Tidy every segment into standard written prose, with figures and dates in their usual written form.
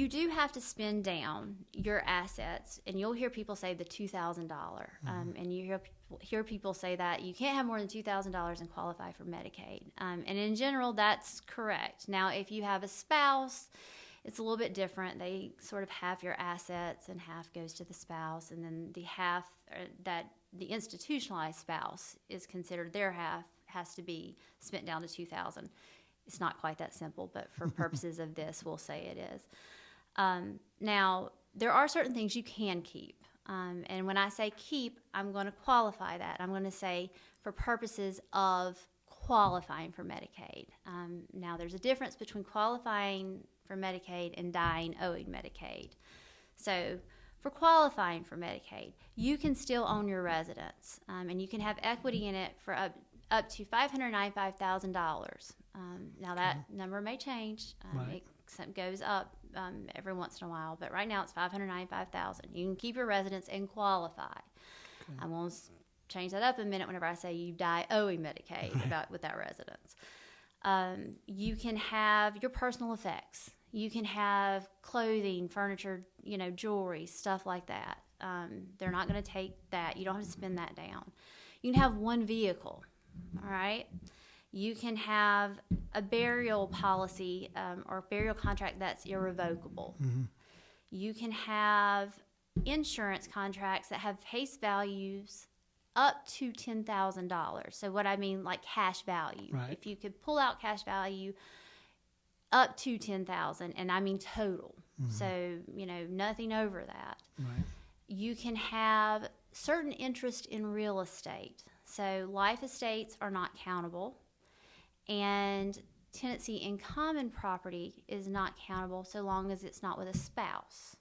You do have to spend down your assets, and you'll hear people say the $2,000, and you hear people say that you can't have more than $2,000 and qualify for Medicaid. And in general, that's correct. Now, if you have a spouse, it's a little bit different. They sort of half your assets, and half goes to the spouse, and then the half that the institutionalized spouse is considered, their half has to be spent down to $2,000. It's not quite that simple, but for purposes of this, we'll say it is. Now, there are certain things you can keep. And when I say keep, I'm going to qualify that. I'm going to say for purposes of qualifying for Medicaid. Now, there's a difference between qualifying for Medicaid and dying owing Medicaid. So for qualifying for Medicaid, you can still own your residence, and you can have equity in it for up to $595,000. Now that number may change. Right. It goes up every once in a while, but right now it's $595,000. You can keep your residence and qualify. Okay. I won't change that up in a minute whenever I say you die owing Medicaid with that residence. You can have your personal effects. You can have clothing, furniture, jewelry, stuff like that. They're not going to take that. You don't have to spend that down. You can have one vehicle. All right. You can have a burial policy or burial contract that's irrevocable. Mm-hmm. You can have insurance contracts that have face values up to $10,000. So what I mean, like cash value. Right. If you could pull out cash value up to $10,000, and I mean total. Mm-hmm. So, nothing over that. Right. You can have certain interest in real estate. So life estates are not countable, and tenancy in common property is not countable so long as it's not with a spouse.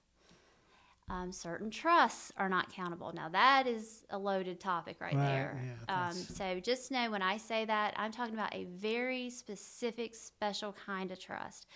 Certain trusts are not countable. Now that is a loaded topic right there. Yeah, so just know when I say that, I'm talking about a very specific, special kind of trust.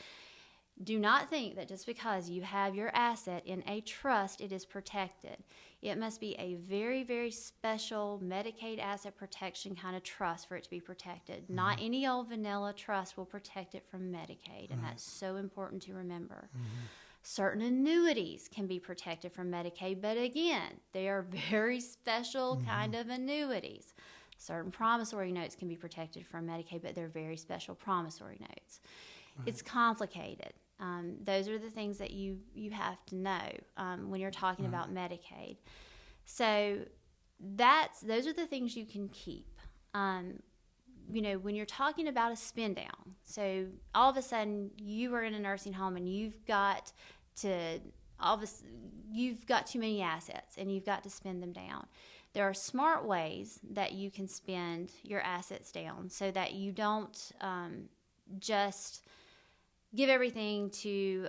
Do not think that just because you have your asset in a trust, it is protected. It must be a very, very special Medicaid asset protection kind of trust for it to be protected. Mm-hmm. Not any old vanilla trust will protect it from Medicaid, and that's so important to remember. Mm-hmm. Certain annuities can be protected from Medicaid, but again, they are very special kind of annuities. Certain promissory notes can be protected from Medicaid, but they're very special promissory notes. Right. It's complicated. Those are the things that you have to know when you're talking about Medicaid. So those are the things you can keep. When you're talking about a spend down, so all of a sudden you are in a nursing home and you've got too many assets and you've got to spend them down. There are smart ways that you can spend your assets down so that you don't just give everything to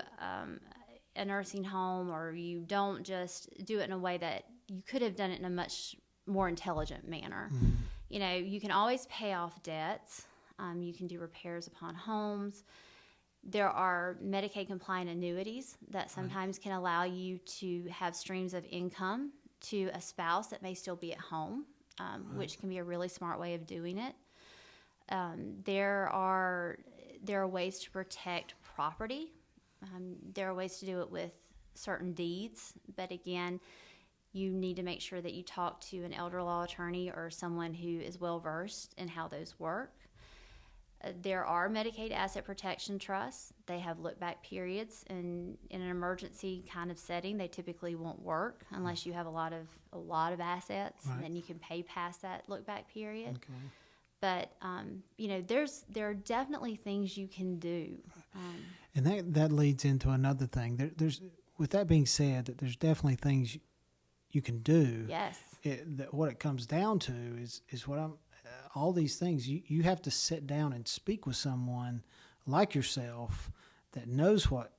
a nursing home, or you don't just do it in a way that you could have done it in a much more intelligent manner. Mm-hmm. You can always pay off debts. You can do repairs upon homes. There are Medicaid compliant annuities that sometimes can allow you to have streams of income to a spouse that may still be at home, which can be a really smart way of doing it. There are ways to protect property. There are ways to do it with certain deeds, but again, you need to make sure that you talk to an elder law attorney or someone who is well versed in how those work. There are Medicaid asset protection trusts. They have look-back periods, and in an emergency kind of setting, they typically won't work unless you have a lot of assets, and then you can pay past that look-back period. Okay. But there are definitely things you can do, and that leads into another thing. There's with that being said, that there's definitely things you can do. Yes. What it comes down to is what I'm. All these things you have to sit down and speak with someone like yourself that knows what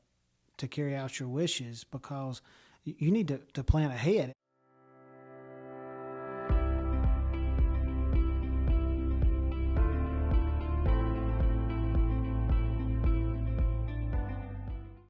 to carry out your wishes, because you need to plan ahead.